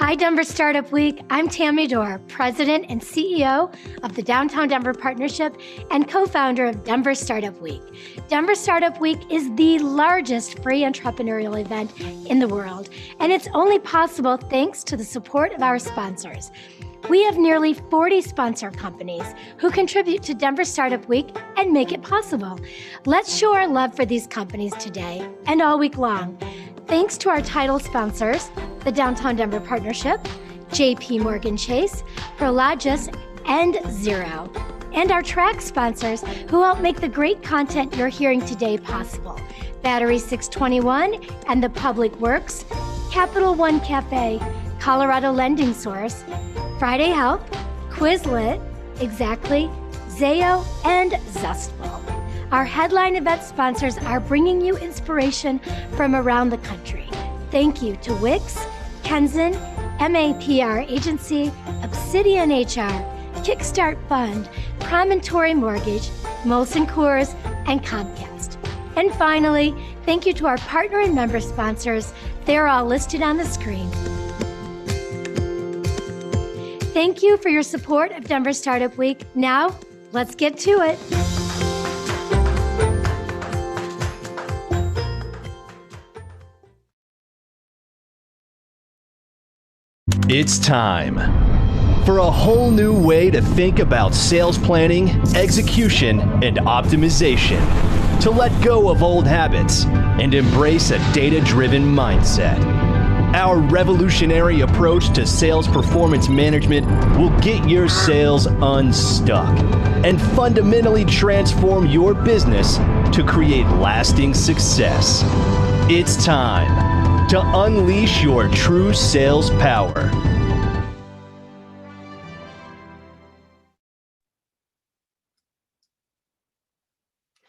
Hi, Denver Startup Week. I'm Tammy Dorr, President and CEO of the Downtown Denver Partnership and co-founder of Denver Startup Week. Denver Startup Week is the largest free entrepreneurial event in the world, and it's only possible thanks to the support of our sponsors. We have nearly 40 sponsor companies who contribute to Denver Startup Week and make it possible. Let's show our love for these companies today and all week long. Thanks to our title sponsors, the Downtown Denver Partnership, JP Morgan Chase, Prologis, and Zero. And our track sponsors who help make the great content you're hearing today possible. Battery 621 and the Public Works, Capital One Cafe, Colorado Lending Source, Friday Health, Quizlet, Exactly, Zayo, and Zestful. Our headline event sponsors are bringing you inspiration from around the country. Thank you to Wix, Kenzen, MAPR Agency, Obsidian HR, Kickstart Fund, Promontory Mortgage, Molson Coors, and Comcast. And finally, thank you to our partner and member sponsors. They're all listed on the screen. Thank you for your support of Denver Startup Week. Now, let's get to it. It's time for a whole new way to think about sales planning, execution, and optimization. To let go of old habits and embrace a data-driven mindset. Our revolutionary approach to sales performance management will get your sales unstuck and fundamentally transform your business to create lasting success. It's time to unleash your true sales power.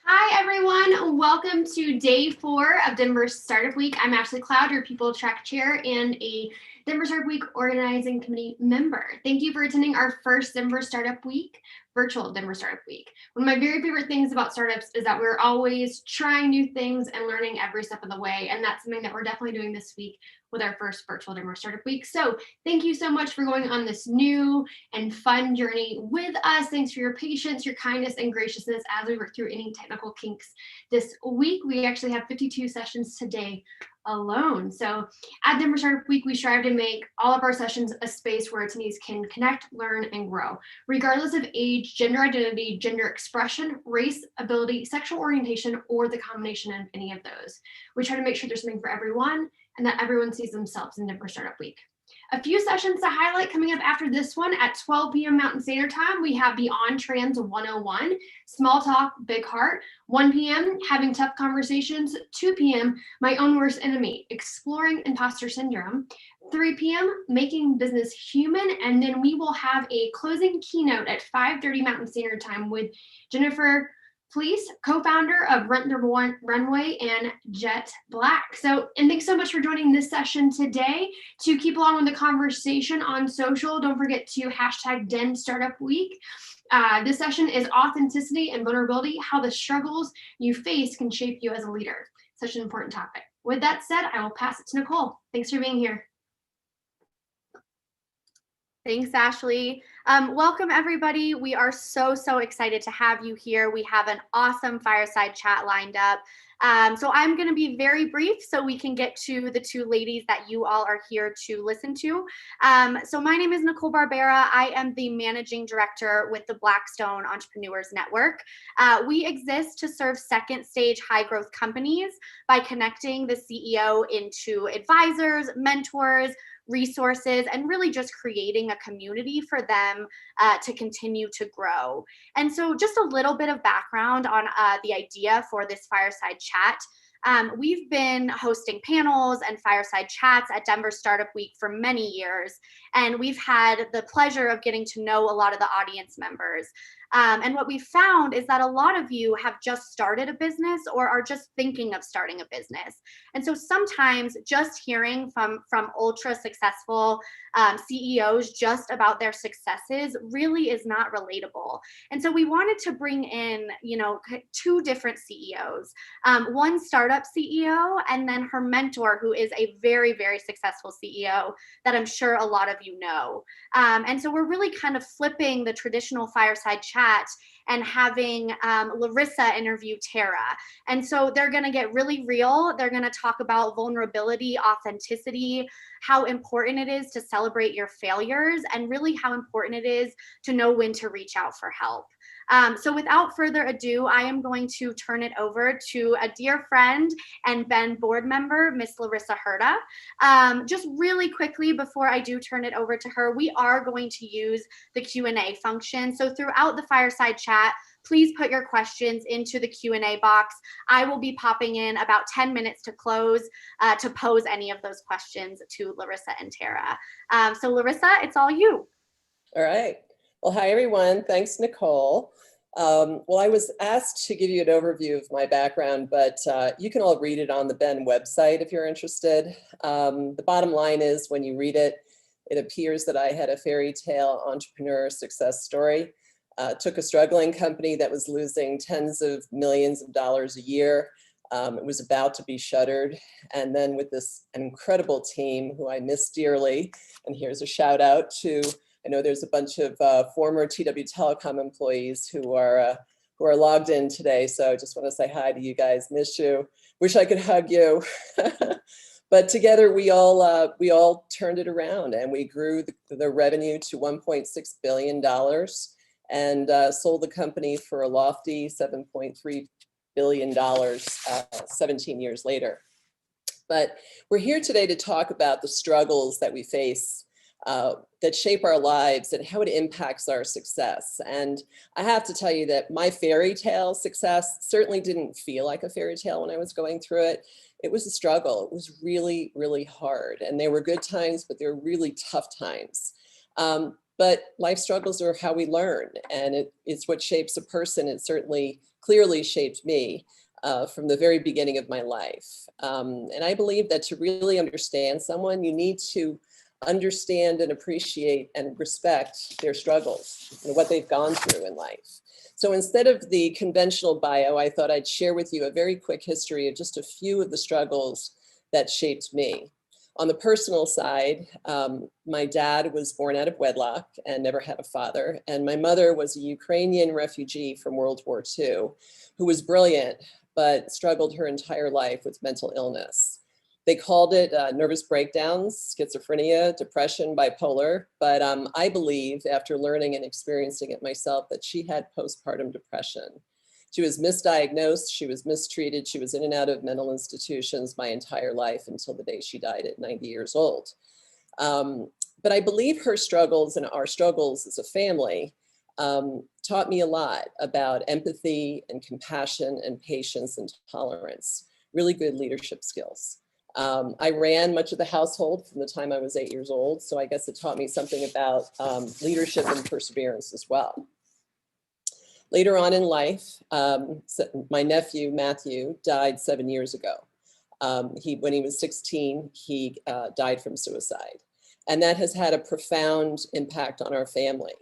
Hi, everyone. Welcome to day 4 of Denver Startup Week. I'm Ashley Cloud, your People Track Chair and a Denver Startup Week Organizing Committee member. Thank you for attending our first Denver Startup Week, virtual Denver Startup Week. One of my very favorite things about startups is that we're always trying new things and learning every step of the way. And that's something that we're definitely doing this week with our first virtual Denver Startup Week. So thank you so much for going on this new and fun journey with us. Thanks for your patience, your kindness, and graciousness as we work through any technical kinks this week. We actually have 52 sessions today alone. So at Denver Startup Week, we strive to make all of our sessions a space where attendees can connect, learn, and grow, regardless of age, gender identity, gender expression, race, ability, sexual orientation, or the combination of any of those. We try to make sure there's something for everyone and that everyone sees themselves in Denver Startup Week. A few sessions to highlight coming up after this one at 12 p.m. Mountain Standard Time. We have Beyond Trans 101, Small Talk, Big Heart. 1 p.m. Having Tough Conversations. 2 p.m. My Own Worst Enemy, Exploring Imposter Syndrome. 3 p.m. Making Business Human. And then we will have a closing keynote at 5:30 Mountain Standard Time with Jennifer Fleece, co-founder of Rent the Runway and Jet Black. And thanks so much for joining this session today. To keep along with the conversation on social, don't forget to hashtag Den Startup Week. This session is authenticity and vulnerability, how the struggles you face can shape you as a leader. Such an important topic. With that said, I will pass it to Nicole. Thanks for being here. Thanks, Ashley. Welcome, everybody. We are so excited to have you here. We have an awesome fireside chat lined up. So I'm going to be very brief so we can get to the two ladies that you all are here to listen to. So my name is Nicole Barbera. I am the managing director with the Blackstone Entrepreneurs Network. We exist to serve second stage high growth companies by connecting the CEO into advisors, mentors, resources, and really just creating a community for them to continue to grow. And so just a little bit of background on the idea for this fireside chat. We've been hosting panels and fireside chats at Denver Startup Week for many years, and we've had the pleasure of getting to know a lot of the audience members. And what we found is that a lot of you have just started a business or are just thinking of starting a business. And so sometimes just hearing from ultra successful CEOs just about their successes really is not relatable. And so we wanted to bring in, two different CEOs, one startup CEO and then her mentor, who is a very, very successful CEO that I'm sure a lot of you know. And so we're really kind of flipping the traditional fireside chat and having Larissa interview Terra. And so they're going to get really real. They're going to talk about vulnerability, authenticity, how important it is to celebrate your failures, and really how important it is to know when to reach out for help. So without further ado, I am going to turn it over to a dear friend and Ben board member, Miss Larissa Herda. Just really quickly before I do turn it over to her, we are going to use the Q&A function. So throughout the fireside chat, please put your questions into the Q&A box. I will be popping in about 10 minutes to close to pose any of those questions to Larissa and Terra. So Larissa, it's all you. All right. Well, hi, everyone. Thanks, Nicole. Well, I was asked to give you an overview of my background, but you can all read it on the Ben website if you're interested. The bottom line is when you read it, it appears that I had a fairy tale entrepreneur success story. Took a struggling company that was losing tens of millions of dollars a year. It was about to be shuttered. And then with this incredible team who I miss dearly, and here's a shout out to, I know there's a bunch of former TW Telecom employees who are logged in today. So I just want to say hi to you guys, miss you. Wish I could hug you. But together we all turned it around and we grew the revenue to $1.6 billion. And sold the company for a lofty $7.3 billion 17 years later. But we're here today to talk about the struggles that we face that shape our lives and how it impacts our success. And I have to tell you that my fairy tale success certainly didn't feel like a fairy tale when I was going through it. It was a struggle. It was really, really hard. And there were good times, but there were really tough times. But life struggles are how we learn, and it's what shapes a person. It certainly clearly shaped me from the very beginning of my life. And I believe that to really understand someone, you need to understand and appreciate and respect their struggles and what they've gone through in life. So instead of the conventional bio, I thought I'd share with you a very quick history of just a few of the struggles that shaped me. On the personal side, my dad was born out of wedlock and never had a father. And my mother was a Ukrainian refugee from World War II who was brilliant, but struggled her entire life with mental illness. They called it nervous breakdowns, schizophrenia, depression, bipolar. But I believe, after learning and experiencing it myself, that she had postpartum depression. She was misdiagnosed, she was mistreated, she was in and out of mental institutions my entire life until the day she died at 90 years old. But I believe her struggles and our struggles as a family taught me a lot about empathy and compassion and patience and tolerance, really good leadership skills. I ran much of the household from the time I was 8 years old, so I guess it taught me something about leadership and perseverance as well. Later on in life, my nephew, Matthew, died 7 years ago. When he was 16, he died from suicide. And that has had a profound impact on our family.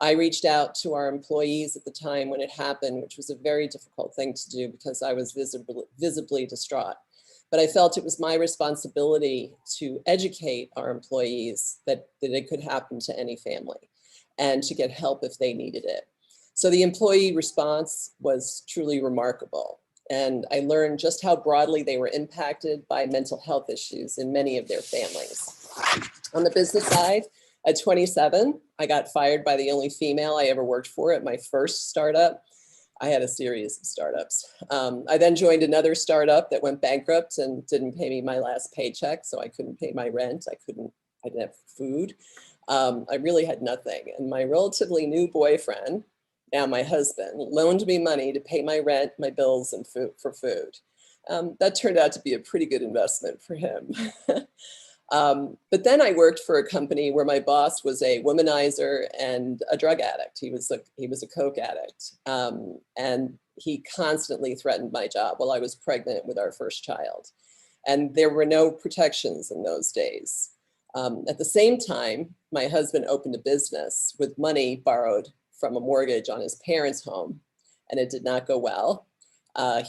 I reached out to our employees at the time when it happened, which was a very difficult thing to do because I was visibly distraught. But I felt it was my responsibility to educate our employees that it could happen to any family and to get help if they needed it. So the employee response was truly remarkable. And I learned just how broadly they were impacted by mental health issues in many of their families. On the business side, at 27, I got fired by the only female I ever worked for at my first startup. I had a series of startups. I then joined another startup that went bankrupt and didn't pay me my last paycheck, so I couldn't pay my rent. I didn't have food. I really had nothing. And my relatively new boyfriend, now my husband, loaned me money to pay my rent, my bills, and food. That turned out to be a pretty good investment for him. But then I worked for a company where my boss was a womanizer and a drug addict. He was a coke addict. And he constantly threatened my job while I was pregnant with our first child. And there were no protections in those days. At the same time, my husband opened a business with money borrowed from a mortgage on his parents' home, and it did not go well.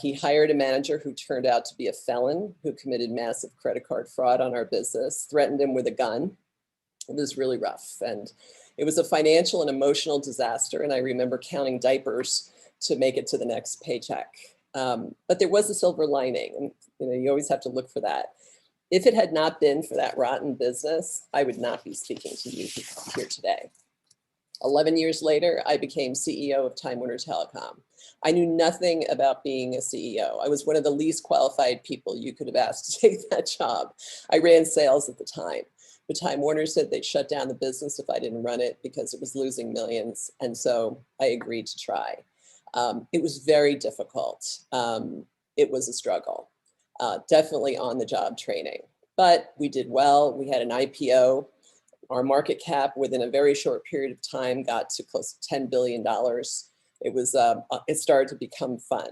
He hired a manager who turned out to be a felon who committed massive credit card fraud on our business, threatened him with a gun. It was really rough. And it was a financial and emotional disaster. And I remember counting diapers to make it to the next paycheck. But there was a silver lining. And you always have to look for that. If it had not been for that rotten business, I would not be speaking to you here today. 11 years later, I became CEO of Time Warner Telecom. I knew nothing about being a CEO. I was one of the least qualified people you could have asked to take that job. I ran sales at the time, but Time Warner said they'd shut down the business if I didn't run it because it was losing millions. And so I agreed to try. It was very difficult. It was a struggle, definitely on the job training, but we did well. We had an IPO. Our market cap within a very short period of time got to close to $10 billion. It started to become fun.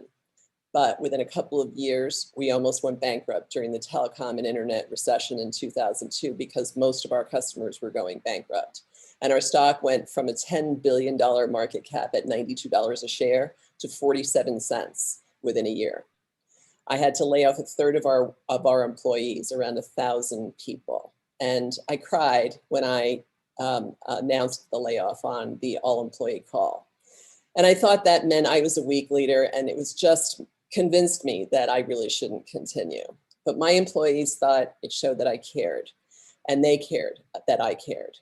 But within a couple of years, we almost went bankrupt during the telecom and internet recession in 2002 because most of our customers were going bankrupt. And our stock went from a $10 billion market cap at $92 a share to 47 cents within a year. I had to lay off a third of our employees, around 1,000 people. And I cried when I announced the layoff on the all-employee call. And I thought that meant I was a weak leader, and it was just convinced me that I really shouldn't continue. But my employees thought it showed that I cared, and they cared that I cared.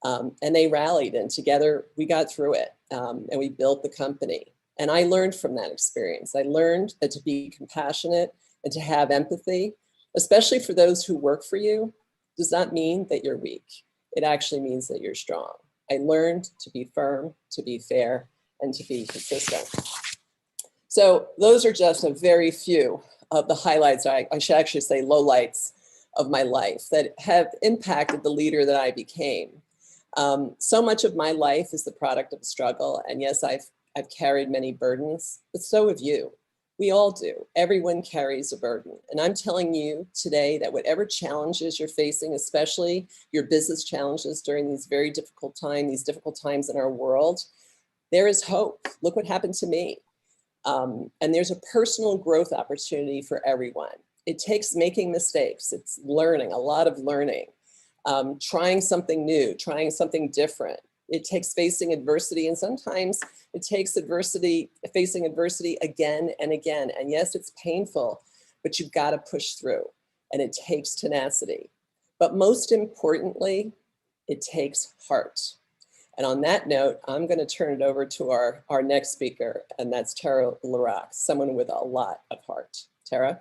And they rallied, and together we got through it, and we built the company. And I learned from that experience. I learned that to be compassionate and to have empathy, especially for those who work for you, does not mean that you're weak. It actually means that you're strong. I learned to be firm, to be fair, and to be consistent. So those are just a very few of the highlights, I should actually say lowlights of my life that have impacted the leader that I became. So much of my life is the product of struggle. And yes, I've carried many burdens, but so have you. We all do. Everyone carries a burden. And I'm telling you today that whatever challenges you're facing, especially your business challenges during these very difficult times in our world, there is hope. Look what happened to me. And there's a personal growth opportunity for everyone. It takes making mistakes. It's learning, a lot of learning, trying something new, trying something different. It takes facing adversity, and sometimes it takes facing adversity again and again. And yes, it's painful, but you've got to push through, and it takes tenacity. But most importantly, it takes heart. And on that note, I'm going to turn it over to our next speaker, and that's Terri Lorac, someone with a lot of heart. Terra?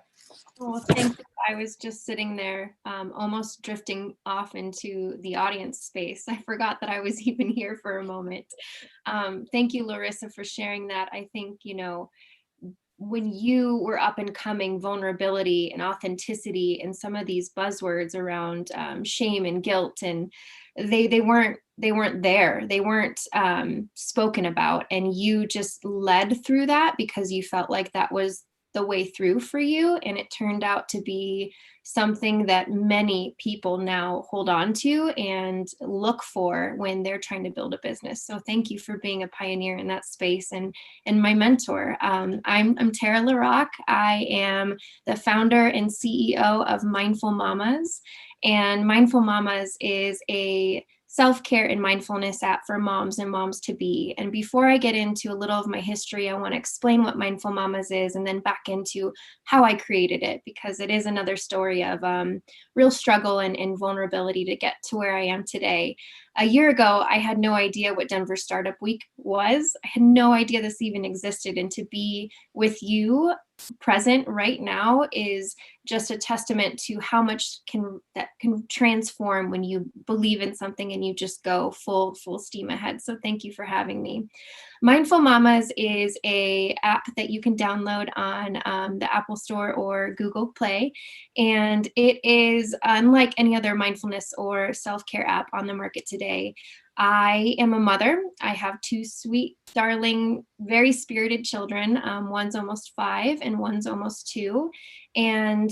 Oh, thank you. I was just sitting there, almost drifting off into the audience space. I forgot that I was even here for a moment. Thank you, Larissa, for sharing that. I think, when you were up and coming, vulnerability and authenticity and some of these buzzwords around shame and guilt, and they weren't there. They weren't spoken about, and you just led through that because you felt like that was the way through for you. And it turned out to be something that many people now hold on to and look for when they're trying to build a business. So thank you for being a pioneer in that space and my mentor. I'm Terra LaRock. I am the founder and CEO of Mindful Mamas. And Mindful Mamas is a self-care and mindfulness app for moms and moms to be. And before I get into a little of my history, I want to explain what Mindful Mamas is and then back into how I created it, because it is another story of real struggle and vulnerability to get to where I am today. A year ago, I had no idea what Denver Startup Week was. I had no idea this even existed. And to be with you present right now is just a testament to how much that can transform when you believe in something and you just go full steam ahead. So thank you for having me. Mindful Mamas is a app that you can download on the Apple Store or Google Play. And it is unlike any other mindfulness or self-care app on the market today. I am a mother. I have two sweet, darling, very spirited children. One's almost 5 and one's almost 2. And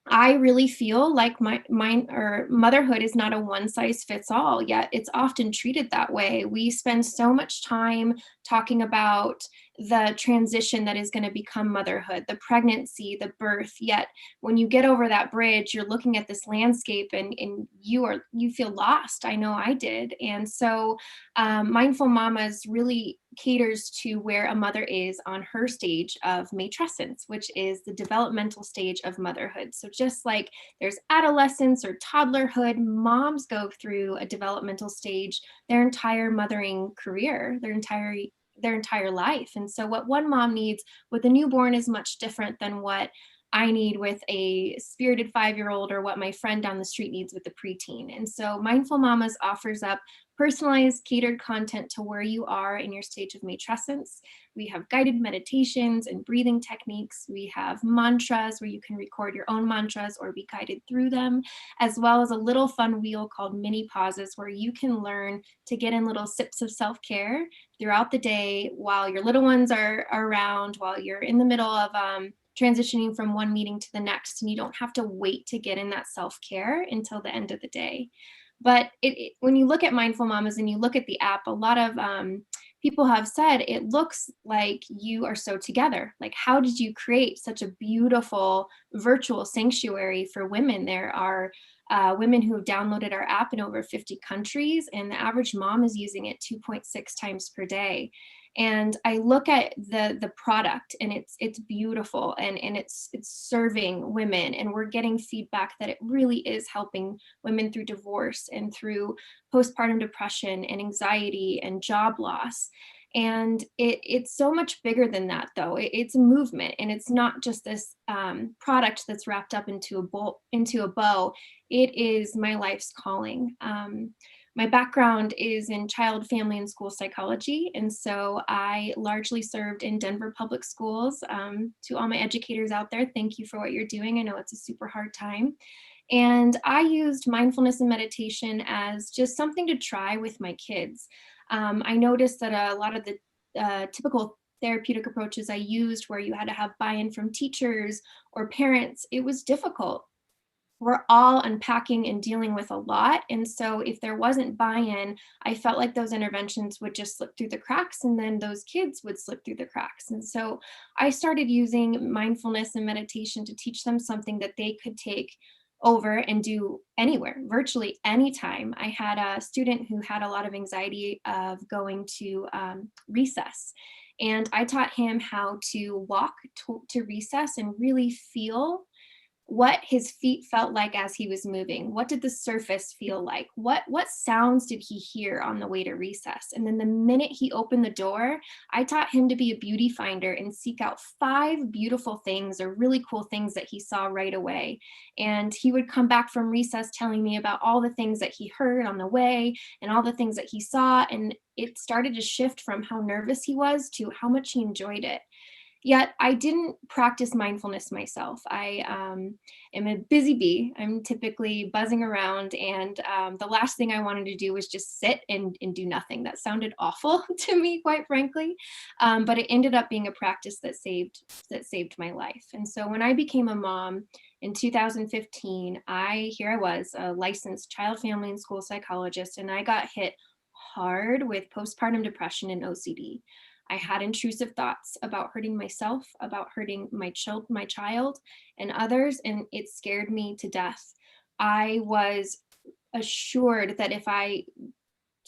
I really feel like motherhood is not a one size fits all, yet it's often treated that way. We spend so much time talking about the transition that is going to become motherhood, the pregnancy, the birth, yet when you get over that bridge, you're looking at this landscape and you feel lost. I know I did. And so Mindful Mamas really caters to where a mother is on her stage of matrescence, which is the developmental stage of motherhood. So just like there's adolescence or toddlerhood, moms go through a developmental stage their entire mothering career, their entire life. And so what one mom needs with a newborn is much different than what I need with a spirited 5-year-old or what my friend down the street needs with a preteen. And so Mindful Mamas offers up personalized, catered content to where you are in your stage of matrescence. We have guided meditations and breathing techniques. We have mantras where you can record your own mantras or be guided through them, as well as a little fun wheel called Mini Pauses where you can learn to get in little sips of self-care throughout the day while your little ones are around, while you're in the middle of transitioning from one meeting to the next, and you don't have to wait to get in that self-care until the end of the day. But when you look at Mindful Mamas and you look at the app, a lot of people have said it looks like you are so together. Like, how did you create such a beautiful virtual sanctuary for women? There are women who have downloaded our app in over 50 countries, and the average mom is using it 2.6 times per day. And I look at the product and it's beautiful and it's serving women, and we're getting feedback that it really is helping women through divorce and through postpartum depression and anxiety and job loss. And it's so much bigger than that, though. It's a movement, and it's not just this product that's wrapped up into a bow. It is my life's calling. My background is in child, family, and school psychology, and so I largely served in Denver public schools. To all my educators out there, thank you for what you're doing. I know it's a super hard time. And I used mindfulness and meditation as just something to try with my kids. I noticed that a lot of the typical therapeutic approaches I used, where you had to have buy-in from teachers or parents, it was difficult. We're all unpacking and dealing with a lot. And so if there wasn't buy-in, I felt like those interventions would just slip through the cracks, and then those kids would slip through the cracks. And so I started using mindfulness and meditation to teach them something that they could take over and do anywhere, virtually anytime. I had a student who had a lot of anxiety of going to recess. And I taught him how to walk to recess and really feel what his feet felt like as he was moving. What did the surface feel like? What sounds did he hear on the way to recess? And then the minute he opened the door, I taught him to be a beauty finder and seek out 5 beautiful things or really cool things that he saw right away. And he would come back from recess telling me about all the things that he heard on the way and all the things that he saw. And it started to shift from how nervous he was to how much he enjoyed it. Yet I didn't practice mindfulness myself. I am a busy bee. I'm typically buzzing around, and the last thing I wanted to do was just sit and do nothing. That sounded awful to me, quite frankly, but it ended up being a practice that saved my life. And so when I became a mom in 2015, here I was, a licensed child, family, and school psychologist, and I got hit hard with postpartum depression and OCD. I had intrusive thoughts about hurting myself, about hurting my child and others, and it scared me to death. I was assured that if I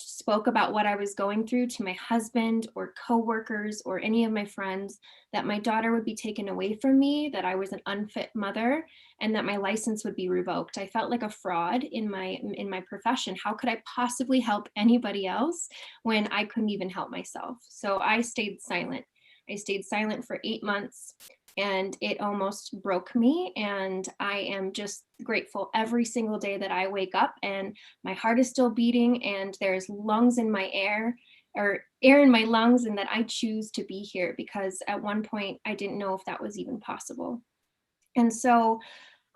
spoke about what I was going through to my husband or coworkers or any of my friends, that my daughter would be taken away from me, that I was an unfit mother, and that my license would be revoked. I felt like a fraud in my profession. How could I possibly help anybody else when I couldn't even help myself? So I stayed silent. I stayed silent for 8 months. and it almost broke me. And I am just grateful every single day that I wake up and my heart is still beating and there's lungs in my air, or air in my lungs, and that I choose to be here, because at one point I didn't know if that was even possible. And so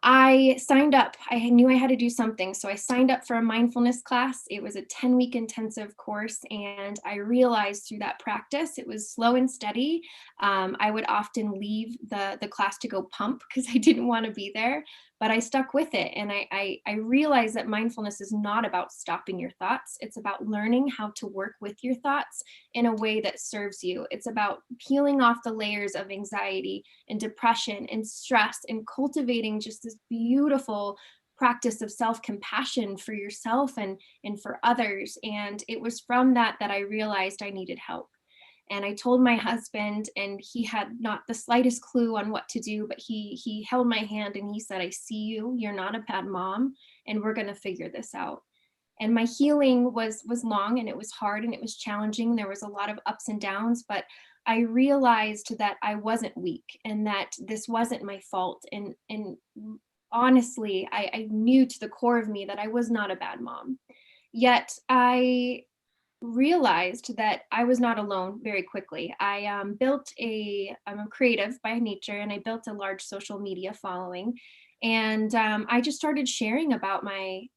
I signed up. I knew I had to do something. So I signed up for a mindfulness class. It was a 10-week intensive course. And I realized through that practice, it was slow and steady. I would often leave the class to go pump because I didn't want to be there, but I stuck with it. And I realized that mindfulness is not about stopping your thoughts. It's about learning how to work with your thoughts in a way that serves you. It's about peeling off the layers of anxiety and depression and stress and cultivating just this beautiful practice of self-compassion for yourself and for others. And it was from that I realized I needed help. And I told my husband, and he had not the slightest clue on what to do, but he held my hand and he said, I see you, you're not a bad mom, and we're going to figure this out. And my healing was long, and it was hard, and it was challenging. There was a lot of ups and downs, but I realized that I wasn't weak and that this wasn't my fault. And honestly, I knew to the core of me that I was not a bad mom. Yet I realized that I was not alone very quickly. I'm a creative by nature, and I built a large social media following. And I just started sharing about my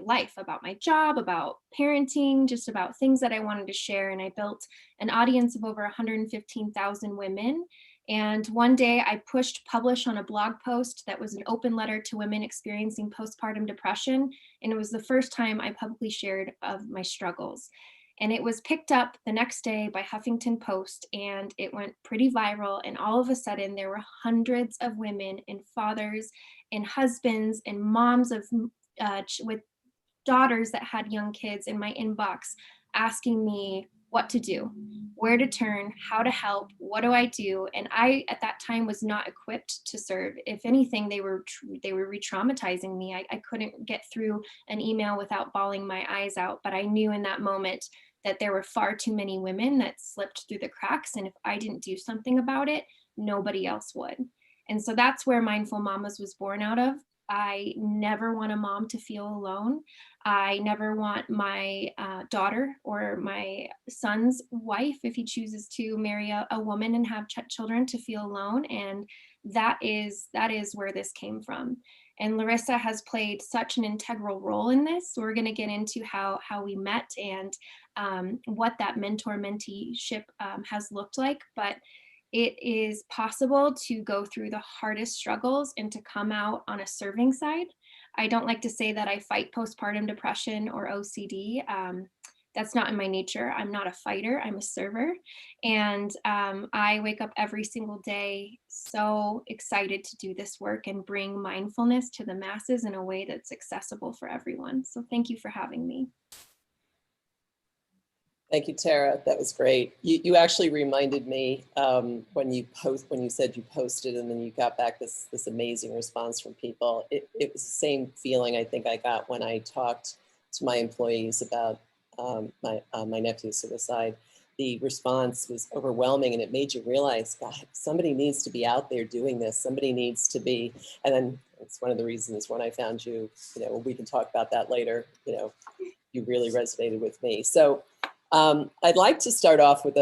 life, about my job, about parenting, just about things that I wanted to share. And I built an audience of over 115,000 women. And one day I pushed publish on a blog post that was an open letter to women experiencing postpartum depression. And it was the first time I publicly shared of my struggles. And it was picked up the next day by Huffington Post, and it went pretty viral. And all of a sudden there were hundreds of women and fathers and husbands and moms of with daughters that had young kids in my inbox asking me what to do, where to turn, how to help, what do I do? And I, at that time, was not equipped to serve. If anything, they were re-traumatizing me. I couldn't get through an email without bawling my eyes out. But I knew in that moment that there were far too many women that slipped through the cracks. And if I didn't do something about it, nobody else would. And so that's where Mindful Mamas was born out of. I never want a mom to feel alone. I never want my daughter or my son's wife, if he chooses to marry a woman and have children, to feel alone. And that is where this came from. And Larissa has played such an integral role in this. So we're going to get into how we met and what that mentor-menteeship has looked like. But it is possible to go through the hardest struggles and to come out on a serving side. I don't like to say that I fight postpartum depression or OCD. That's not in my nature. I'm not a fighter, I'm a server. And I wake up every single day so excited to do this work and bring mindfulness to the masses in a way that's accessible for everyone. So thank you for having me. Thank you, Tara. That was great. You actually reminded me when you said you posted and then you got back this amazing response from people. It was the same feeling I think I got when I talked to my employees about my nephew's suicide. The response was overwhelming, and it made you realize, God, somebody needs to be out there doing this. Somebody needs to be, and then it's one of the reasons when I found you, we can talk about that later, you really resonated with me. So I'd like to start off with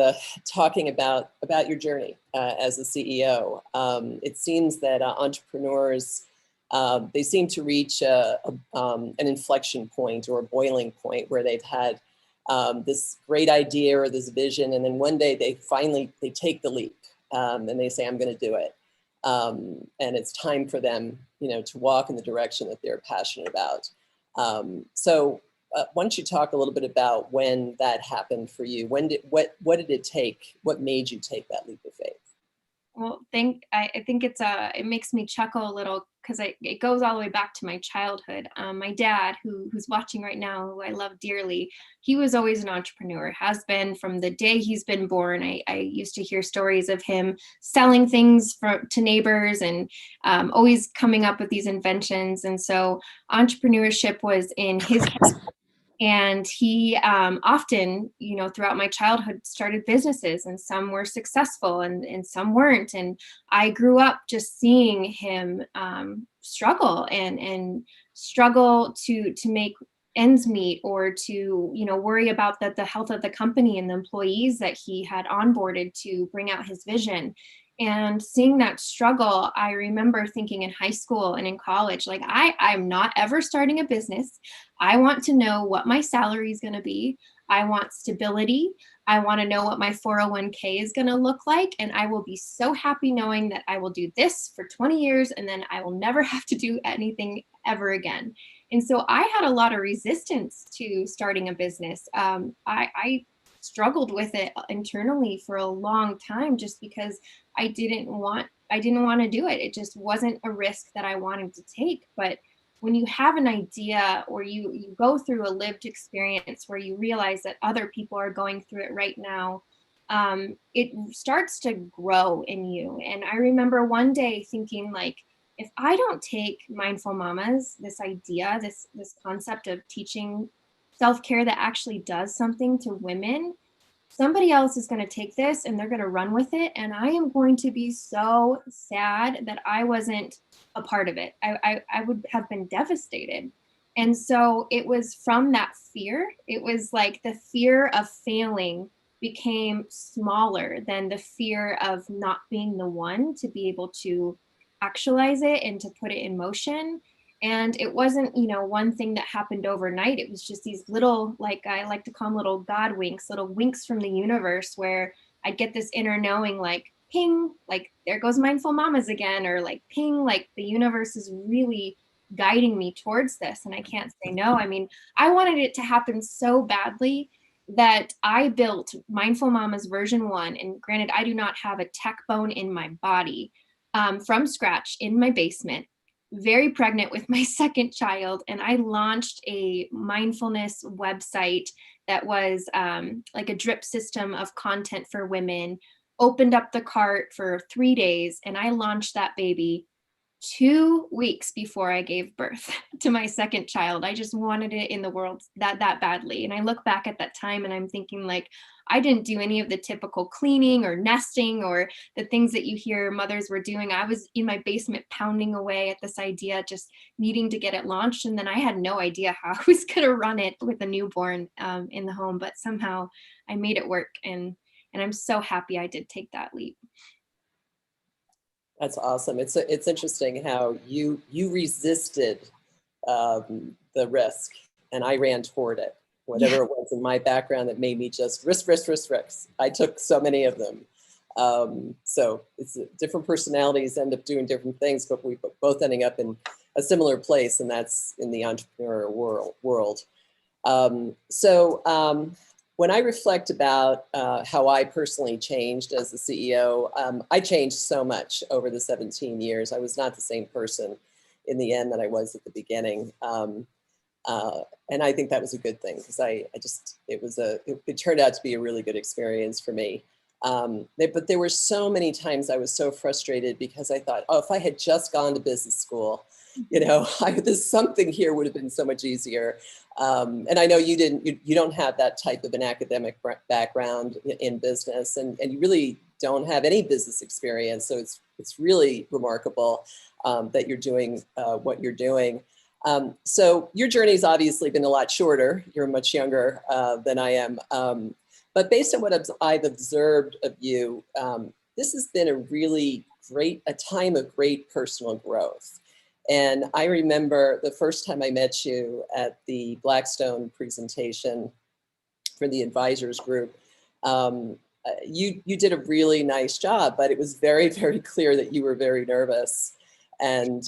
talking about your journey as a CEO. It seems that entrepreneurs, they seem to reach an inflection point or a boiling point where they've had this great idea or this vision, and then one day they take the leap and they say, I'm going to do it. And it's time for them, to walk in the direction that they're passionate about. So why don't you talk a little bit about when that happened for you? What did it take? What made you take that leap of faith? Well, I think it makes me chuckle a little because it goes all the way back to my childhood. My dad, who's watching right now, who I love dearly, he was always an entrepreneur, has been from the day he's been born. I used to hear stories of him selling things to neighbors and always coming up with these inventions. And so entrepreneurship was in his And he often, throughout my childhood started businesses, and some were successful and some weren't. And I grew up just seeing him struggle and struggle to make ends meet, or to, worry about the health of the company and the employees that he had onboarded to bring out his vision. And seeing that struggle, I remember thinking in high school and in college, like, I'm not ever starting a business. I want to know what my salary is going to be. I want stability. I want to know what my 401k is going to look like. And I will be so happy knowing that I will do this for 20 years and then I will never have to do anything ever again. And so I had a lot of resistance to starting a business. I struggled with it internally for a long time, just because I didn't want to do it. It just wasn't a risk that I wanted to take. But when you have an idea, or you go through a lived experience where you realize that other people are going through it right now, it starts to grow in you. And I remember one day thinking, like, if I don't take Mindful Mamas, this idea, this concept of teaching self-care that actually does something to women, somebody else is going to take this and they're going to run with it. And I am going to be so sad that I wasn't a part of it. I would have been devastated. And so it was from that fear. It was like the fear of failing became smaller than the fear of not being the one to be able to actualize it and to put it in motion. And it wasn't, one thing that happened overnight. It was just these little, like I like to call them little God winks, little winks from the universe, where I'd get this inner knowing, like, ping, like, there goes Mindful Mamas again, or like, ping, like the universe is really guiding me towards this. And I can't say no. I mean, I wanted it to happen so badly that I built Mindful Mamas version 1. And granted, I do not have a tech bone in my body, from scratch in my basement, very pregnant with my second child. And I launched a mindfulness website that was like a drip system of content for women, opened up the cart for 3 days. And I launched that baby 2 weeks before I gave birth to my second child. I just wanted it in the world that badly. And I look back at that time and I'm thinking, like, I didn't do any of the typical cleaning or nesting or the things that you hear mothers were doing. I was in my basement pounding away at this idea, just needing to get it launched. And then I had no idea how I was going to run it with a newborn in the home, but somehow I made it work. And I'm so happy I did take that leap. That's awesome. It's interesting how you resisted the risk, and I ran toward it. Whatever it was in my background that made me just risk. I took so many of them. So it's different personalities end up doing different things, but we both ending up in a similar place, and that's in the entrepreneur world. When I reflect about how I personally changed as the CEO, I changed so much over the 17 years. I was not the same person in the end that I was at the beginning. And I think that was a good thing, because it turned out to be a really good experience for me. But there were so many times I was so frustrated because I thought, oh, if I had just gone to business school, this something here would have been so much easier. And I know you don't have that type of an academic background in business, and you really don't have any business experience. So it's really remarkable that you're doing what you're doing. So your journey's obviously been a lot shorter. You're much younger than I am. But based on what I've observed of you, this has been a time of great personal growth. And I remember the first time I met you at the Blackstone presentation for the advisors group. You did a really nice job, but it was very, very clear that you were very nervous. And,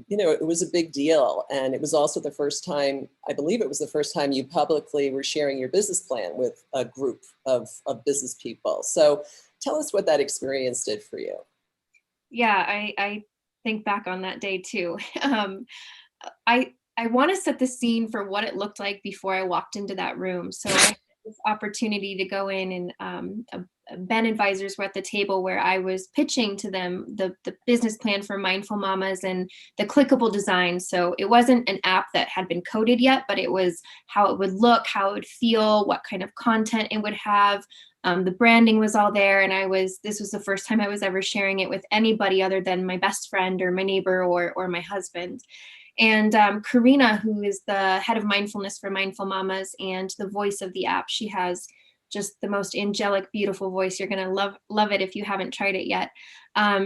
it was a big deal. And it was also the first time, I believe it was the first time you publicly were sharing your business plan with a group of business people. So tell us what that experience did for you. Yeah, I think back on that day too. I want to set the scene for what it looked like before I walked into that room. So I had this opportunity to go in and Ben advisors were at the table where I was pitching to them the business plan for Mindful Mamas and the clickable design. So it wasn't an app that had been coded yet, but it was how it would look, how it would feel, what kind of content it would have. The branding was all there. And this was the first time I was ever sharing it with anybody other than my best friend or my neighbor or my husband. And Karina, who is the head of mindfulness for Mindful Mamas and the voice of the app, she has just the most angelic, beautiful voice. You're gonna love it if you haven't tried it yet.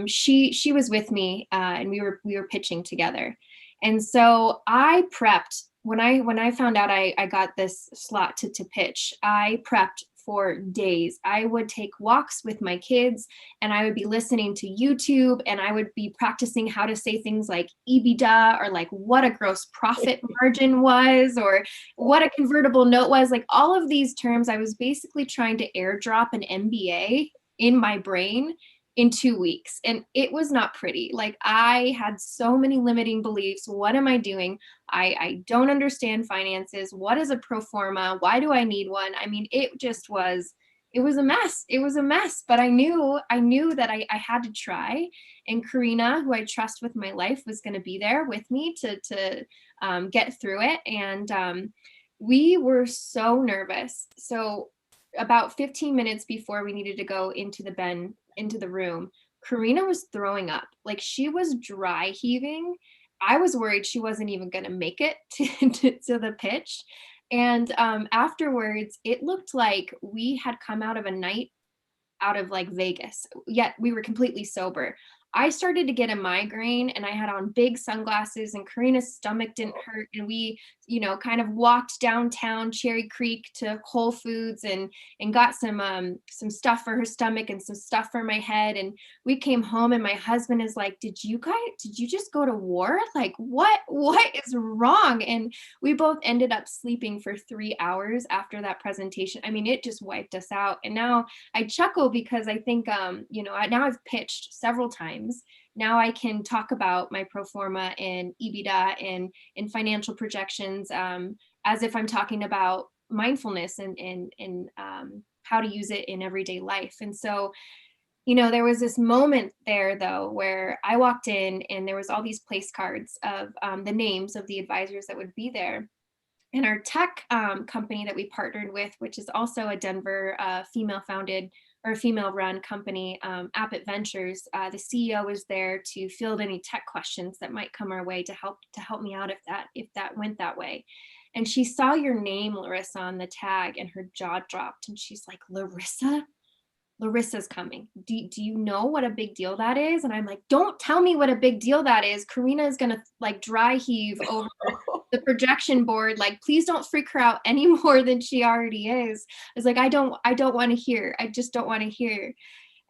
She was with me, and we were pitching together. And so I prepped when I found out I got this slot to pitch. I prepped for days. I would take walks with my kids and I would be listening to YouTube and I would be practicing how to say things like EBITDA or like what a gross profit margin was or what a convertible note was. Like all of these terms, I was basically trying to airdrop an MBA in my brain in 2 weeks. And it was not pretty. Like I had so many limiting beliefs. What am I doing? I don't understand finances. What is a pro forma? Why do I need one? I mean, it was a mess. It was a mess, but I knew that I had to try. And Karina, who I trust with my life, was going to be there with me to get through it. And we were so nervous. So about 15 minutes before we needed to go into the room, Karina was throwing up. Like she was dry heaving. I was worried she wasn't even going to make it to the pitch. And afterwards, it looked like we had come out of a night out of like Vegas, yet we were completely sober. I started to get a migraine and I had on big sunglasses and Karina's stomach didn't hurt. And we, kind of walked downtown Cherry Creek to Whole Foods and got some stuff for her stomach and some stuff for my head. And we came home and my husband is like, did you just go to war? Like, what is wrong? And we both ended up sleeping for 3 hours after that presentation. I mean, it just wiped us out. And now I chuckle because I think, now I've pitched several times. Now I can talk about my pro forma and EBITDA and financial projections as if I'm talking about mindfulness and how to use it in everyday life. And so, there was this moment there though, where I walked in and there was all these place cards of the names of the advisors that would be there. And our tech company that we partnered with, which is also a Denver female founded or a female run company, Appet Ventures, the CEO was there to field any tech questions that might come our way to help me out if that went that way. And she saw your name, Larissa, on the tag and her jaw dropped and she's like, Larissa's coming. Do you know what a big deal that is? And I'm like, don't tell me what a big deal that is. Karina is going to like dry heave over the projection board. Like, please don't freak her out any more than she already is. I was like, I don't want to hear. I just don't want to hear.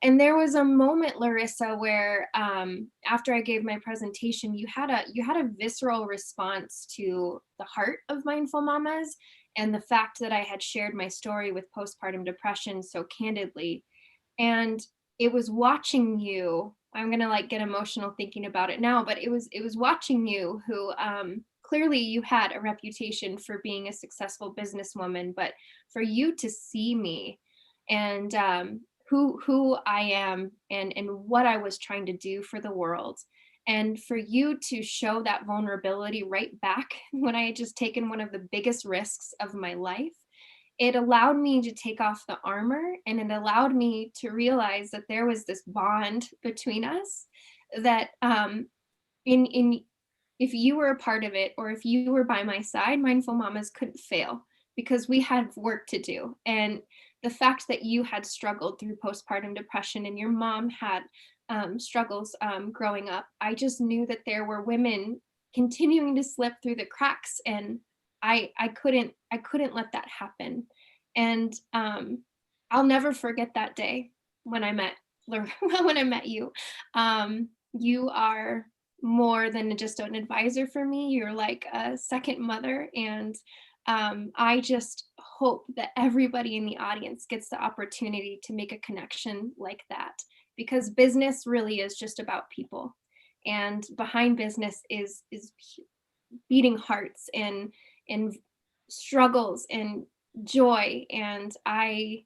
And there was a moment, Larissa, where after I gave my presentation, you had a visceral response to the heart of Mindful Mamas and the fact that I had shared my story with postpartum depression so candidly. And it was watching you, I'm going to like get emotional thinking about it now, but it was watching you who clearly you had a reputation for being a successful businesswoman, but for you to see me and who I am and what I was trying to do for the world. And for you to show that vulnerability right back when I had just taken one of the biggest risks of my life, it allowed me to take off the armor and it allowed me to realize that there was this bond between us that if you were a part of it or if you were by my side, Mindful Mamas couldn't fail because we had work to do. And the fact that you had struggled through postpartum depression and your mom had struggles growing up, I just knew that there were women continuing to slip through the cracks and I couldn't let that happen. And I'll never forget that day when I met you. You are more than just an advisor for me. You're like a second mother. And I just hope that everybody in the audience gets the opportunity to make a connection like that, because business really is just about people. And behind business is beating hearts and struggles and joy. And I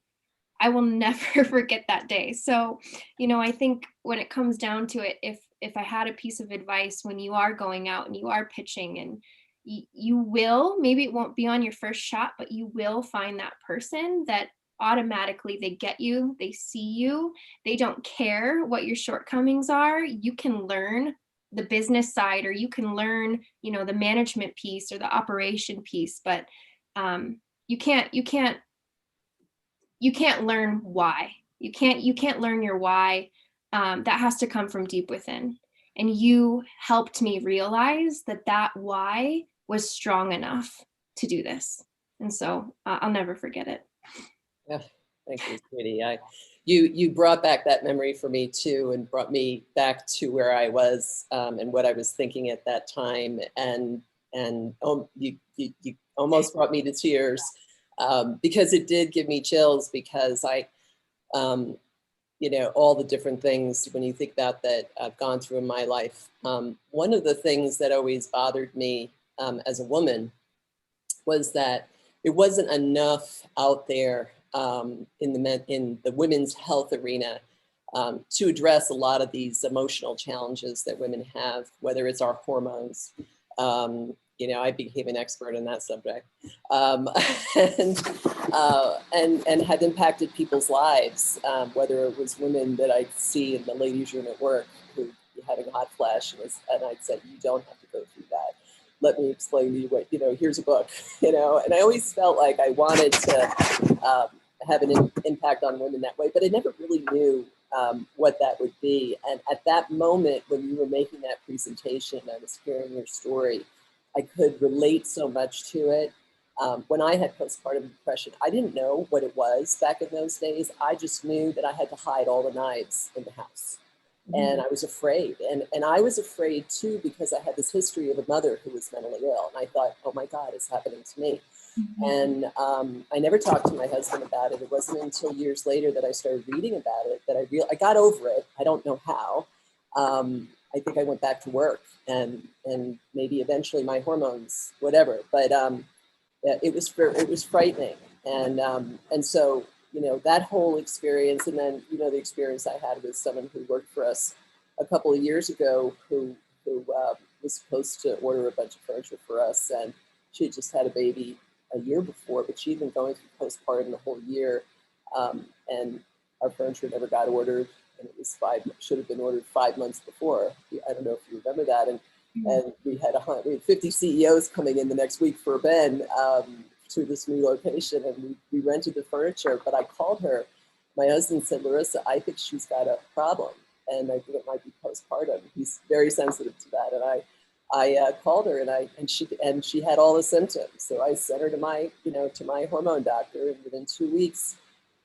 I will never forget that day. So, I think when it comes down to it, if I had a piece of advice when you are going out and you are pitching, and you will, maybe it won't be on your first shot, but you will find that person that automatically they get you, they see you, they don't care what your shortcomings are. You can learn the business side, or you can learn, the management piece or the operation piece, but you can't learn why. You can't learn your why. That has to come from deep within. And you helped me realize that why was strong enough to do this. And so I'll never forget it. Yeah, thank you, sweetie. You brought back that memory for me too, and brought me back to where I was and what I was thinking at that time. And you almost brought me to tears because it did give me chills, because all the different things when you think about that I've gone through in my life. One of the things that always bothered me as a woman was that it wasn't enough out there in the women's health arena to address a lot of these emotional challenges that women have, whether it's our hormones. I became an expert in that subject, and had impacted people's lives, whether it was women that I'd see in the ladies' room at work who having a hot flash, and I'd say, you don't have to go through that. Let me explain to you what, here's a book, and I always felt like I wanted to have an impact on women that way, but I never really knew what that would be. And at that moment, when you were making that presentation, I was hearing your story, I could relate so much to it. When I had postpartum depression, I didn't know what it was back in those days. I just knew that I had to hide all the knives in the house. And I was afraid. And I was afraid too, because I had this history of a mother who was mentally ill. And I thought, oh my God, it's happening to me. And I never talked to my husband about it. It wasn't until years later that I started reading about it that I got over it. I don't know how. I think I went back to work and maybe eventually my hormones, whatever. But it was frightening. And so, that whole experience, and then, the experience I had with someone who worked for us a couple of years ago who was supposed to order a bunch of furniture for us. And she had just had a baby a year before, but she'd been going through postpartum the whole year. And our furniture never got ordered. And it was should have been ordered 5 months before. I don't know if you remember that. And we had 50 CEOs coming in the next week for Ben to this new location, and we rented the furniture. But I called her. My husband said, Larissa, I think she's got a problem, and I think it might be postpartum. He's very sensitive to that. And I called her, and she had all the symptoms. So I sent her to my hormone doctor, and within 2 weeks,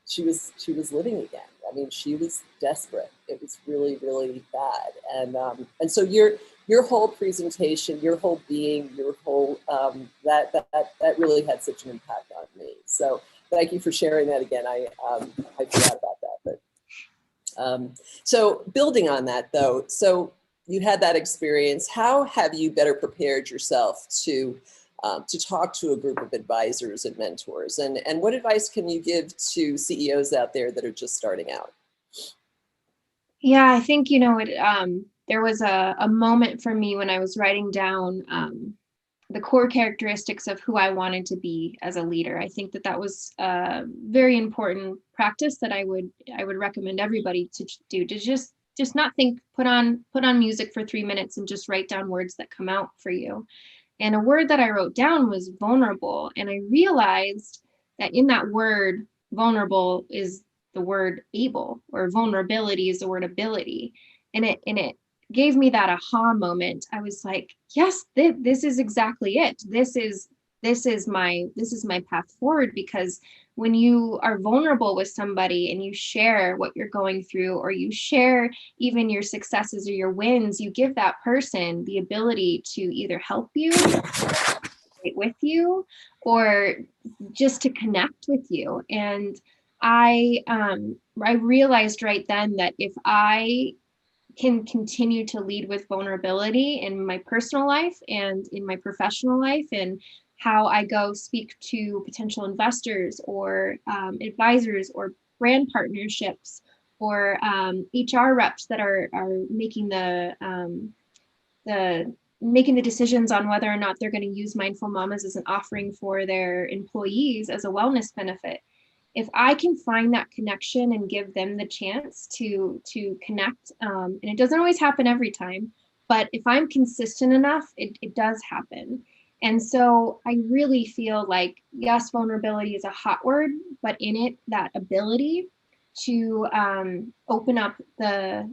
she was living again. I mean, she was desperate. It was really, really bad. And so your whole presentation, your whole being, your whole that really had such an impact on me. So thank you for sharing that again. I forgot about that. But so building on that though, so you had that experience. How have you better prepared yourself to talk to a group of advisors and mentors? And what advice can you give to CEOs out there that are just starting out? Yeah, I think, there was a moment for me when I was writing down the core characteristics of who I wanted to be as a leader. I think that was a very important practice that I would recommend everybody to do, to just not think, put on music for 3 minutes and just write down words that come out for you. And a word that I wrote down was vulnerable. And I realized that in that word, vulnerable is the word able, or vulnerability is the word ability. And it gave me that aha moment. I was like, yes, this is exactly it. This is my path forward, because when you are vulnerable with somebody and you share what you're going through, or you share even your successes or your wins, you give that person the ability to either help you, with you, or just to connect with you. And I realized right then that if I can continue to lead with vulnerability in my personal life and in my professional life, and how I go speak to potential investors or advisors or brand partnerships or HR reps that are making making the decisions on whether or not they're going to use Mindful Mamas as an offering for their employees as a wellness benefit. If I can find that connection and give them the chance to connect, and it doesn't always happen every time, but if I'm consistent enough, it does happen. And so I really feel like, yes, vulnerability is a hot word, but in it, that ability to open up the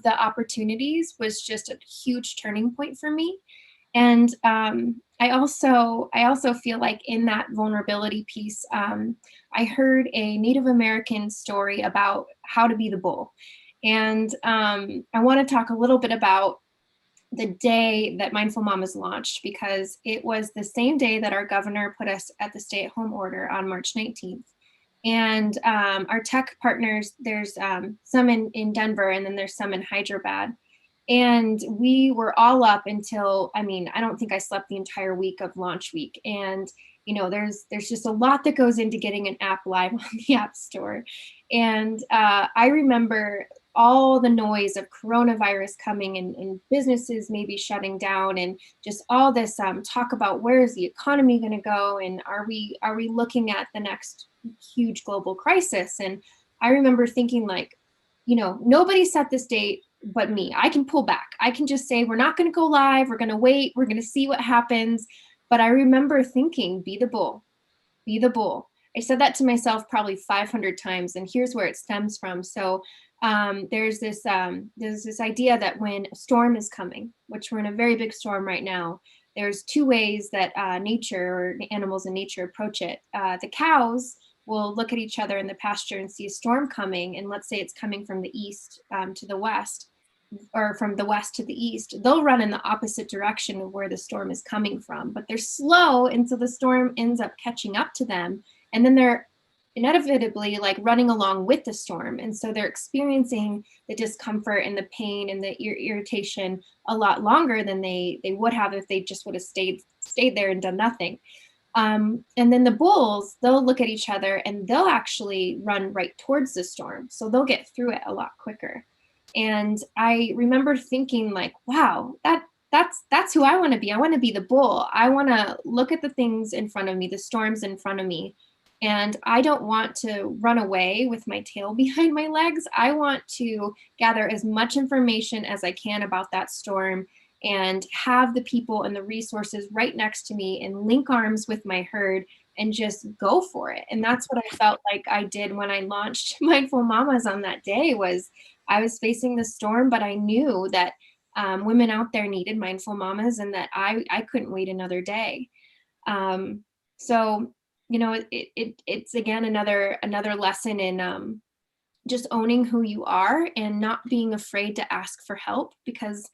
opportunities was just a huge turning point for me. And I also feel like in that vulnerability piece, I heard a Native American story about how to be the bull. And I want to talk a little bit about the day that Mindful Mamas launched, because it was the same day that our governor put us at the stay-at-home order on March 19th. And our tech partners, there's some in Denver, and then there's some in Hyderabad. And we were all up until, I don't think I slept the entire week of launch week. And, there's just a lot that goes into getting an app live on the App Store. And I remember all the noise of coronavirus coming and businesses maybe shutting down, and just all this talk about where is the economy going to go, and are we looking at the next huge global crisis. And I remember thinking, like, nobody set this date but me. I can pull back. I can just say, we're not going to go live. We're going to wait. We're going to see what happens. But I remember thinking, be the bull, be the bull. I said that to myself probably 500 times, and here's where it stems from. So there's this idea that when a storm is coming, which we're in a very big storm right now, there's two ways that nature, or animals in nature, approach it. The cows will look at each other in the pasture and see a storm coming, and let's say it's coming from the east to the west, or from the west to the east. They'll run in the opposite direction of where the storm is coming from, but they're slow, and so the storm ends up catching up to them, and then they're inevitably like running along with the storm. And so they're experiencing the discomfort and the pain and the irritation a lot longer than they would have if they just would have stayed there and done nothing. And then the bulls, they'll look at each other and they'll actually run right towards the storm. So they'll get through it a lot quicker. And I remember thinking, like, wow, that's who I want to be. I want to be the bull. I want to look at the things in front of me, the storms in front of me. And I don't want to run away with my tail behind my legs. I want to gather as much information as I can about that storm and have the people and the resources right next to me and link arms with my herd and just go for it. And that's what I felt like I did when I launched Mindful Mamas on that day. Was I was facing the storm, but I knew that women out there needed Mindful Mamas, and that I couldn't wait another day. So it's again another lesson in just owning who you are and not being afraid to ask for help, because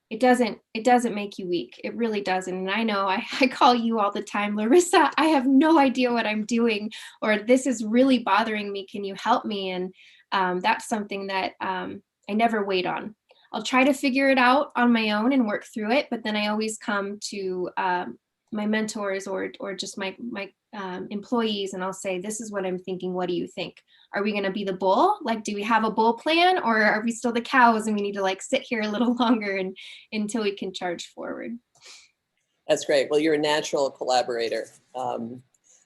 it doesn't make you weak. It really doesn't. And I know I call you all the time, Larissa, I have no idea what I'm doing, or this is really bothering me. Can you help me? And that's something that I never wait on. I'll try to figure it out on my own and work through it. But then I always come to my mentors or just my employees, and I'll say, this is what I'm thinking. What do you think? Are we going to be the bull? Like, do we have a bull plan, or are we still the cows and we need to like sit here a little longer and until we can charge forward? That's great. Well, you're a natural collaborator.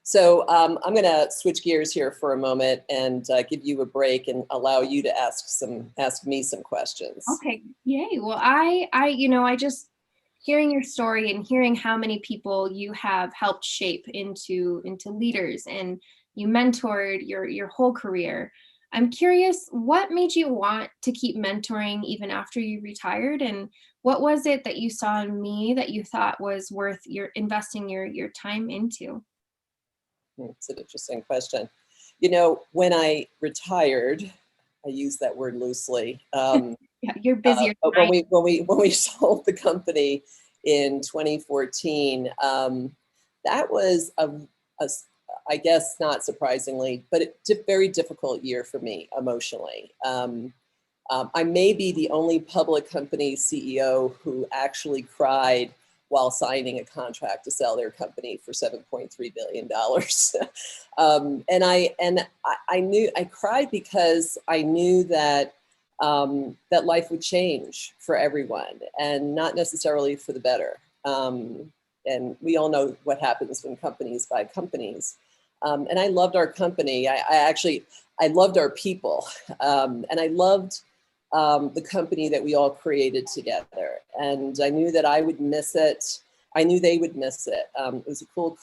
So I'm going to switch gears here for a moment and give you a break and allow you to ask me some questions. Okay. Yay. Well, I just hearing your story and hearing how many people you have helped shape into leaders, and you mentored your whole career. I'm curious, what made you want to keep mentoring even after you retired? And what was it that you saw in me that you thought was worth investing your time into? It's an interesting question. When I retired, I use that word loosely. Yeah, you're busier. When we sold the company in 2014, that was I guess not surprisingly, but it's a very difficult year for me emotionally. I may be the only public company CEO who actually cried while signing a contract to sell their company for $7.3 billion. And I cried because I knew that that life would change for everyone and not necessarily for the better. And we all know what happens when companies buy companies. And I loved our company. I loved our people. And I loved the company that we all created together. And I knew that I would miss it. I knew they would miss it. It was a cool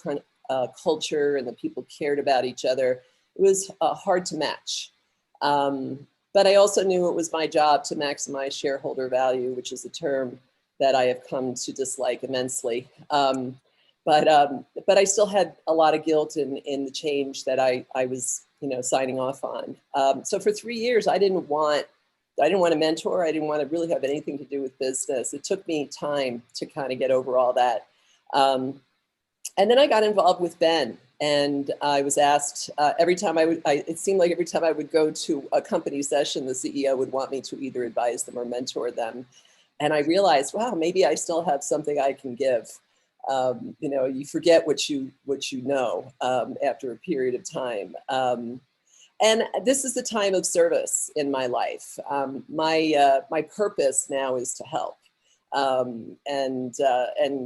culture, and the people cared about each other. It was hard to match. But I also knew it was my job to maximize shareholder value, which is a term that I have come to dislike immensely. But I still had a lot of guilt in the change that I was, signing off on. So for 3 years, I didn't want to mentor. I didn't want to really have anything to do with business. It took me time to kind of get over all that. And then I got involved with Ben, and I was asked every time it seemed like every time I would go to a company session, the CEO would want me to either advise them or mentor them. And I realized, wow, maybe I still have something I can give. You forget what you know after a period of time. And this is the time of service in my life. My purpose now is to help. And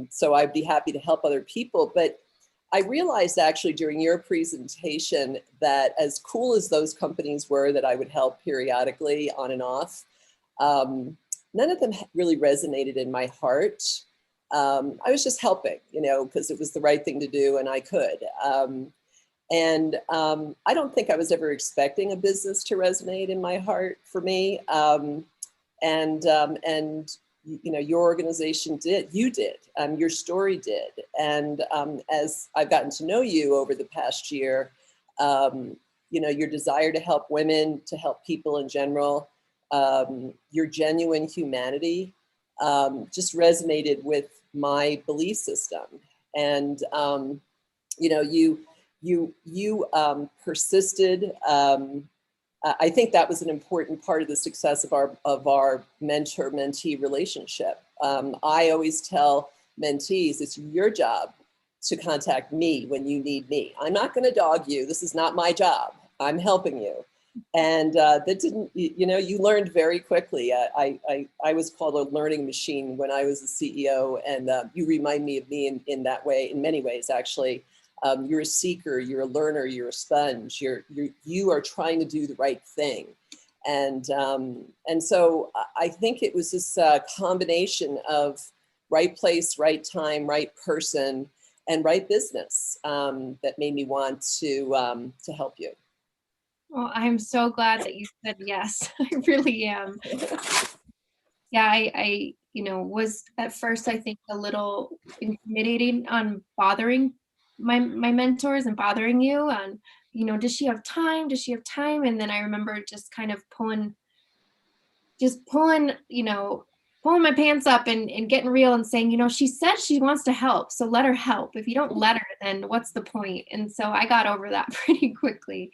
so I'd be happy to help other people. But I realized actually during your presentation that as cool as those companies were that I would help periodically on and off, none of them really resonated in my heart. I was just helping, because it was the right thing to do and I could. And I don't think I was ever expecting a business to resonate in my heart for me. Your organization did, your story did. And as I've gotten to know you over the past year, your desire to help women, to help people in general, your genuine humanity just resonated with my belief system. And, you persisted. I think that was an important part of the success of our mentor-mentee relationship. I always tell mentees, it's your job to contact me when you need me. I'm not going to dog you. This is not my job. I'm helping you. And that didn't, you learned very quickly. I was called a learning machine when I was a CEO, and you remind me of me in that way, in many ways, actually. You're a seeker, you're a learner, you're a sponge, you are trying to do the right thing. And so I think it was this combination of right place, right time, right person, and right business that made me want to help you. Well, I'm so glad that you said yes. I really am. Yeah, I was at first, I think, a little intimidating on bothering my mentors and bothering you. And, does she have time? Does she have time? And then I remember just kind of pulling my pants up and getting real and saying, she said she wants to help, so let her help. If you don't let her, then what's the point? And so I got over that pretty quickly.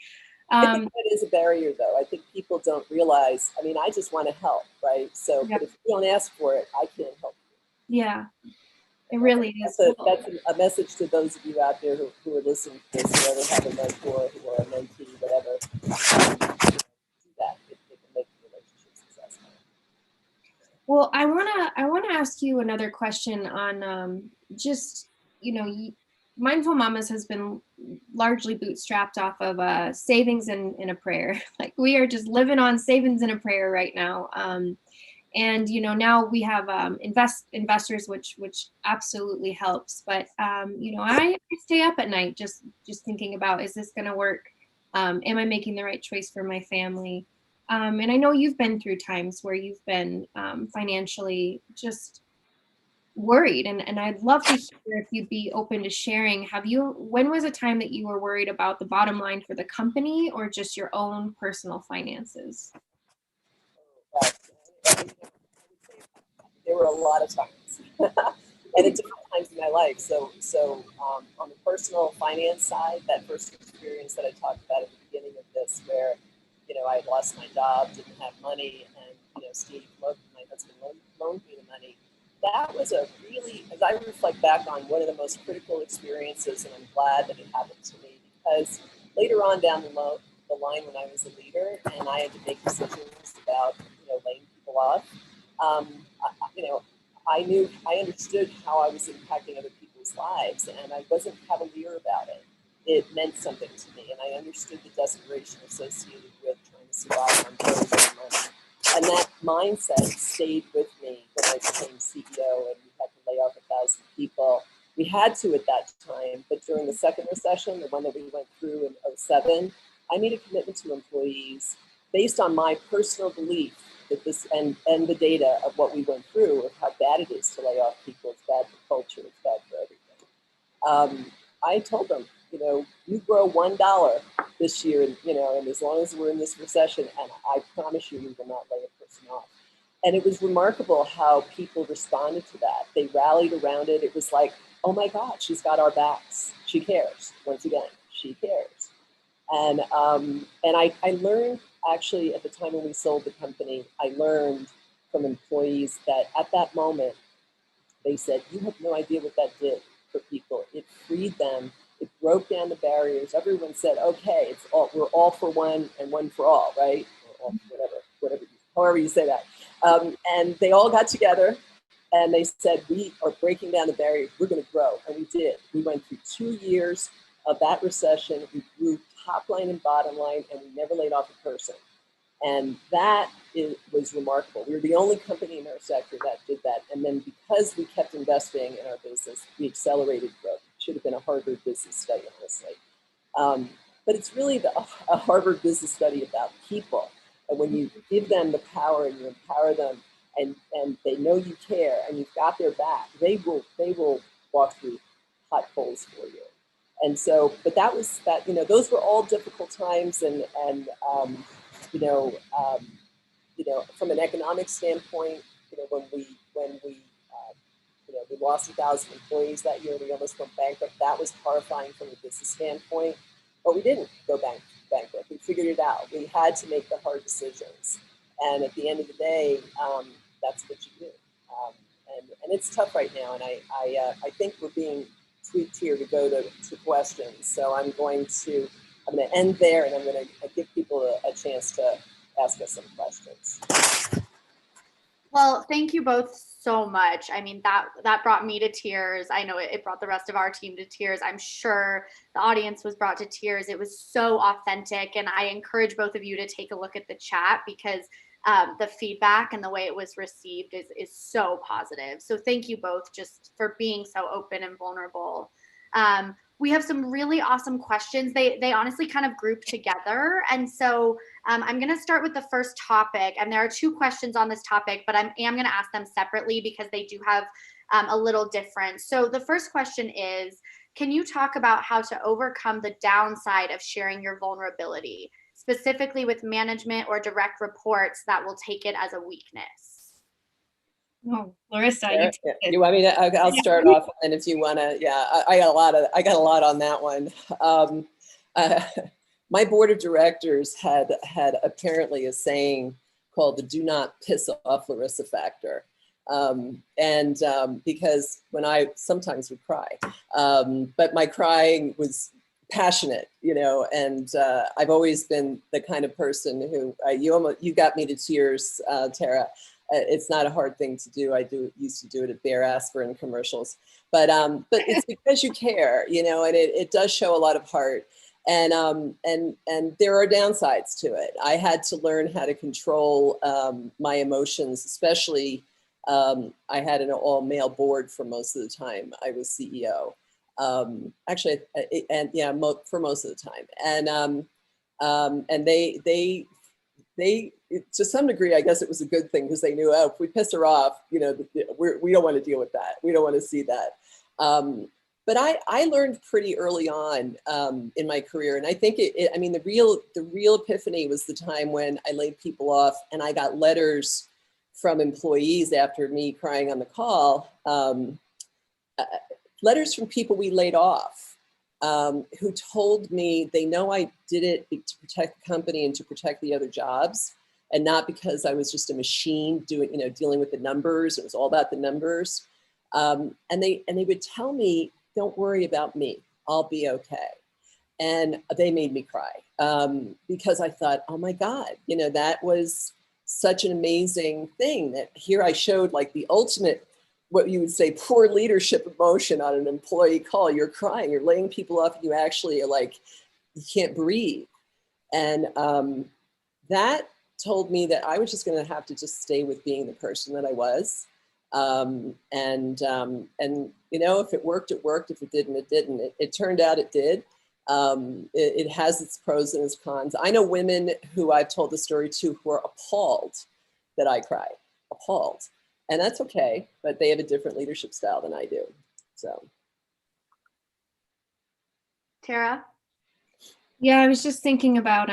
I think that is a barrier, though. I think people don't realize, I just want to help, right? So, yeah. But if you don't ask for it, I can't help you. Yeah, it really is. That's a message to those of you out there who are listening to this, who ever have a mentor, who are a mentee, whatever. Do that if they can make the relationship successful. Well, I wanna ask you another question on Mindful Mamas has been largely bootstrapped off of savings and a prayer. Like, we are just living on savings and a prayer right now. And now we have investors, which absolutely helps. But I stay up at night just thinking about, is this going to work? Am I making the right choice for my family? And I know you've been through times where you've been financially just worried, and I'd love to hear if you'd be open to sharing. When was a time that you were worried about the bottom line for the company or just your own personal finances? There were a lot of times, and at different times in my life. So on the personal finance side, that first experience that I talked about at the beginning of this, where I had lost my job, didn't have money, and Steve, my husband, loaned me the money. That was a really as I reflect back on one of the most critical experiences, and I'm glad that it happened to me, because later on down the line when I was a leader and I had to make decisions about, laying people off, I understood how I was impacting other people's lives, and I wasn't cavalier about it. It meant something to me, and I understood the desperation associated with trying to survive on very little money. And that mindset stayed with me when I became CEO and we had to lay off 1,000 people. We had to at that time, but during the second recession, the one that we went through in 2007, I made a commitment to employees based on my personal belief that this, and the data of what we went through, of how bad it is to lay off people. It's bad for culture, it's bad for everything. I told them, you grow $1 this year, and as long as we're in this recession, and I promise you, we will not lay a person off. And it was remarkable how people responded to that. They rallied around it. It was like, oh my God, she's got our backs. She cares. Once again, she cares. And I learned, actually, at the time when we sold the company, I learned from employees that at that moment, they said, you have no idea what that did for people. It freed them. It broke down the barriers. Everyone said, okay, we're all for one and one for all, right? Or all, however you say that. And they all got together and they said, we are breaking down the barriers. We're going to grow. And we did. We went through 2 years of that recession. We grew top line and bottom line, and we never laid off a person. And that was remarkable. We were the only company in our sector that did that. And then because we kept investing in our business, we accelerated growth. It should have been a Harvard business study, honestly. But it's really a Harvard business study about people. And when you give them the power and you empower them, and they know you care and you've got their back, they will walk through hot coals for you. And so, but those were all difficult times, and from an economic standpoint, when we lost 1,000 employees that year, we almost went bankrupt. That was horrifying from a business standpoint, but we didn't go bankrupt. We figured it out. We had to make the hard decisions, and at the end of the day, that's what you do. And it's tough right now, and I think we're being tweaked here to go to questions. So I'm going to end there, and I'm going to give people a chance to ask us some questions. Well, thank you both so much. I mean, that brought me to tears. I know it brought the rest of our team to tears. I'm sure the audience was brought to tears. It was so authentic, and I encourage both of you to take a look at the chat, because the feedback and the way it was received is so positive. So thank you both just for being so open and vulnerable. We have some really awesome questions. They honestly kind of group together. And so I'm going to start with the first topic. And there are 2 questions on this topic, but I am going to ask them separately because they do have a little difference. So the first question is, can you talk about how to overcome the downside of sharing your vulnerability, specifically with management or direct reports that will take it as a weakness? Oh, Larissa, you want me to? I'll start off, and if you want to, I got a lot on that one. My board of directors had apparently a saying called the "Do not piss off Larissa factor," because when I sometimes would cry, but my crying was passionate, and I've always been the kind of person who you got me to tears, Tara. It's not a hard thing to do. I used to do it at Bayer Aspirin commercials, but it's because you care, and it does show a lot of heart, and there are downsides to it. I had to learn how to control my emotions, especially I had an all-male board for most of the time I was CEO. Actually, for most of the time, and they to some degree, I guess it was a good thing, because they knew, if we piss her off, we don't want to deal with that. We don't want to see that. But I learned pretty early on in my career, and I think the real epiphany was the time when I laid people off, and I got letters from employees after me crying on the call, letters from people we laid off, who told me they know I did it to protect the company and to protect the other jobs, and not because I was just a machine dealing with the numbers. It was all about the numbers. And they would tell me, don't worry about me, I'll be okay. And they made me cry because I thought, oh my God, you know, that was such an amazing thing that here I showed like the ultimate, what you would say, poor leadership emotion on an employee call. You're crying, you're laying people off, and you actually are like, you can't breathe. And that told me that I was just going to have to just stay with being the person that I was. And you know, if it worked, it worked. If it didn't, it didn't. It turned out it did. It has its pros and its cons. I know women who I've told the story to who are appalled that I cry, appalled. And that's okay, but they have a different leadership style than I do. So. Tara? Yeah, I was just thinking about,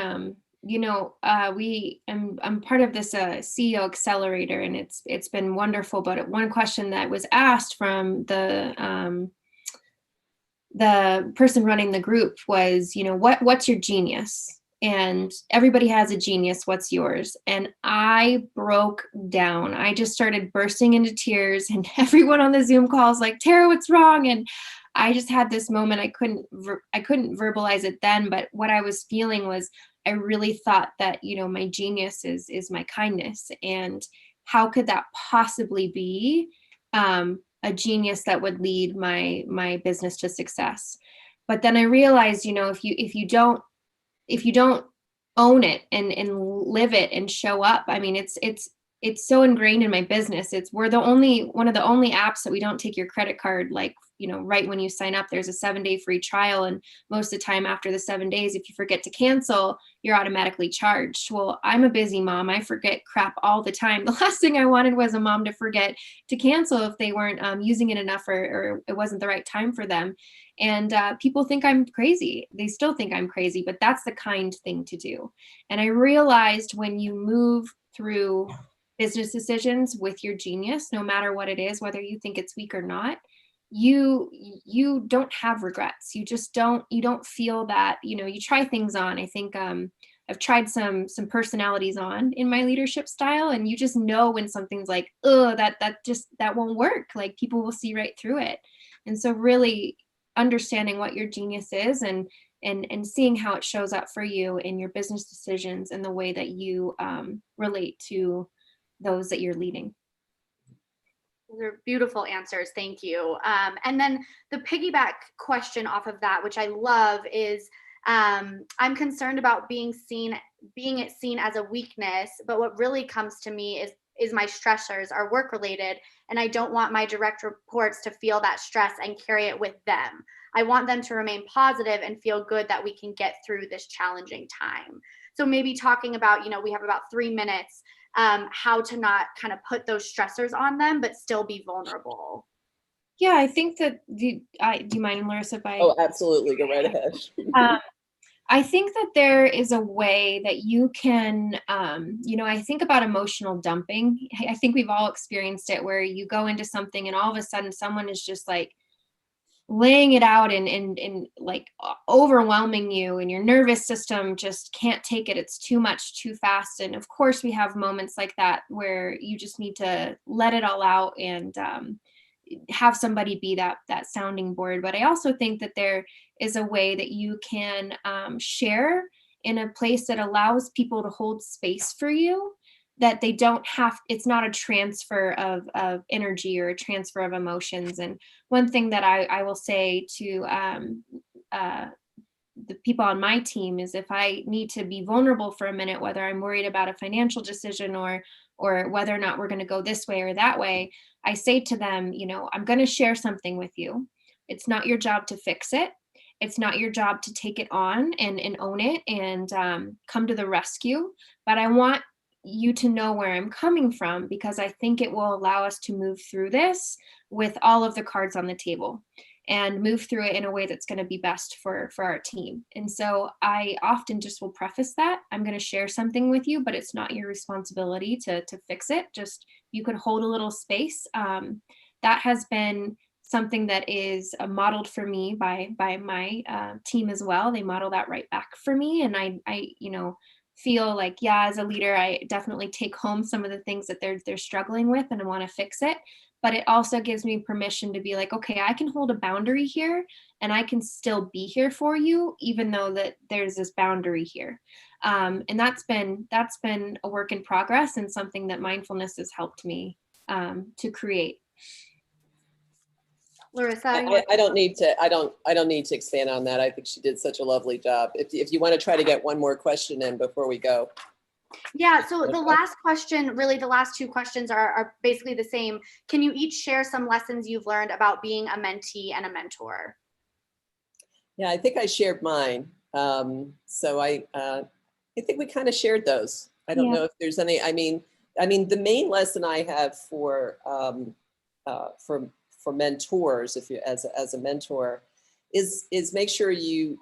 you know, I'm part of this CEO accelerator, and it's been wonderful. But one question that was asked from the person running the group was, you know, what's your genius? And everybody has a genius. What's yours? And I broke down. I just started bursting into tears, and everyone on the Zoom call is like, Tara, what's wrong? And I just had this moment. I couldn't verbalize it then, but what I was feeling was I really thought that, you know, my genius is my kindness, and how could that possibly be a genius that would lead my business to success? But then I realized, you know, if you don't own it and live it and show up, I mean, it's so ingrained in my business. We're one of the only apps that we don't take your credit card, like, you know, right when you sign up. There's a 7-day free trial, and most of the time after the 7 days, if you forget to cancel, you're automatically charged. Well, I'm a busy mom. I forget crap all the time. The last thing I wanted was a mom to forget to cancel if they weren't using it enough, or it wasn't the right time for them. And people think I'm crazy. They still think I'm crazy, but that's the kind thing to do. And I realized when you move through business decisions with your genius, no matter what it is, whether you think it's weak or not, you don't have regrets. You don't feel that, you know, you try things on. I think I've tried some personalities on in my leadership style, and you just know when something's like, oh, that won't work. Like, people will see right through it. And so really understanding what your genius is, and seeing how it shows up for you in your business decisions and the way that you relate to those that you're leading. Those are beautiful answers. Thank you. And then the piggyback question off of that, which I love, is I'm concerned about being it seen as a weakness, but what really comes to me is my stressors are work related, and I don't want my direct reports to feel that stress and carry it with them. I want them to remain positive and feel good that we can get through this challenging time. So maybe talking about, you know, we have about 3 minutes, how to not kind of put those stressors on them, but still be vulnerable. Yeah, I think that do you mind, Larissa, if I? Oh, absolutely. Go right ahead. I think that there is a way that you can, you know, I think about emotional dumping. I think we've all experienced it, where you go into something and all of a sudden someone is just like laying it out and like overwhelming you, and your nervous system just can't take it. It's too much, too fast. And of course we have moments like that where you just need to let it all out and have somebody be that sounding board. But I also think that there is a way that you can share in a place that allows people to hold space for you, that they don't have, it's not a transfer of energy or a transfer of emotions. And one thing that I will say to the people on my team is, if I need to be vulnerable for a minute, whether I'm worried about a financial decision or whether or not we're going to go this way or that way, I say to them, you know, I'm going to share something with you. It's not your job to fix it. It's not your job to take it on and own it and come to the rescue. But I want you to know where I'm coming from, because I think it will allow us to move through this with all of the cards on the table, and move through it in a way that's going to be best for our team. And so I often just will preface that I'm going to share something with you, but it's not your responsibility to fix it. Just, you can hold a little space. That has been something that is modeled for me by my team as well. They model that right back for me. And I you know, feel like, yeah, as a leader, I definitely take home some of the things that they're struggling with, and I want to fix it. but it also gives me permission to be like, okay, I can hold a boundary here and I can still be here for you, even though that there's this boundary here. And that's been a work in progress and something that mindfulness has helped me to create. Larissa, I don't need to expand on that. I think she did such a lovely job. If you want to try to get one more question in before we go. Yeah, so the last question, really the last two questions are basically the same. Can you each share some lessons you've learned about being a mentee and a mentor? Yeah, I think I shared mine. So I think we kind of shared those. I don't know if there's any. I mean, the main lesson I have for mentors, if you as a mentor, is make sure you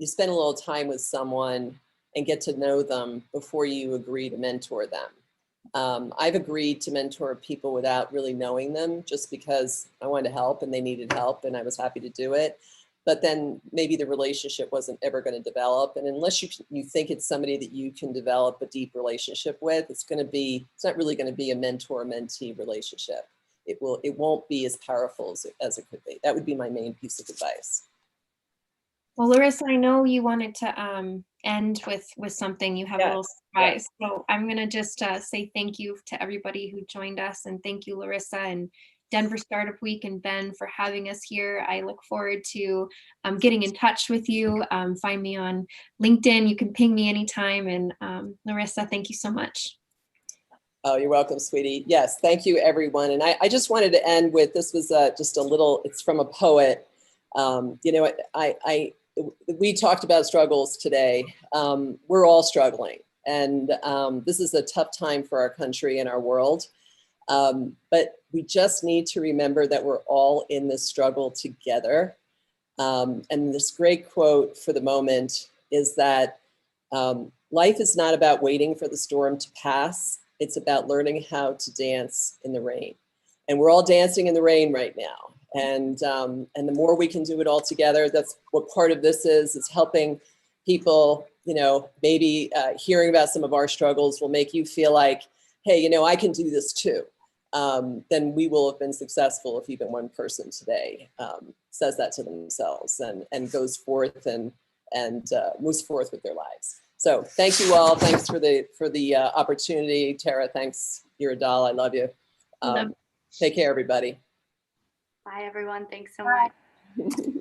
you spend a little time with someone and get to know them before you agree to mentor them. I've agreed to mentor people without really knowing them, just because I wanted to help and they needed help and I was happy to do it. But then maybe the relationship wasn't ever going to develop. And unless you think it's somebody that you can develop a deep relationship with, it's not really going to be a mentor-mentee relationship. It won't be as powerful as it could be. That would be my main piece of advice. Well, Larissa, I know you wanted to end with something. You have a little surprise. So I'm going to just say thank you to everybody who joined us. And thank you, Larissa and Denver Startup Week and Ben, for having us here. I look forward to getting in touch with you. Find me on LinkedIn. You can ping me anytime. And Larissa, thank you so much. Oh, you're welcome, sweetie. Yes, thank you, everyone. And I just wanted to end with, this was just a little, it's from a poet. You know, we talked about struggles today. We're all struggling. And this is a tough time for our country and our world. But we just need to remember that we're all in this struggle together. And this great quote for the moment is that life is not about waiting for the storm to pass. It's about learning how to dance in the rain. And we're all dancing in the rain right now. And the more we can do it all together, that's what part of this is helping people, you know, maybe hearing about some of our struggles will make you feel like, hey, you know, I can do this too. Then we will have been successful if even one person today says that to themselves and goes forth and moves forth with their lives. So thank you all. Thanks for the opportunity. Tara, thanks. You're a doll. I love you. Take care, everybody. Bye, everyone. Thanks so much.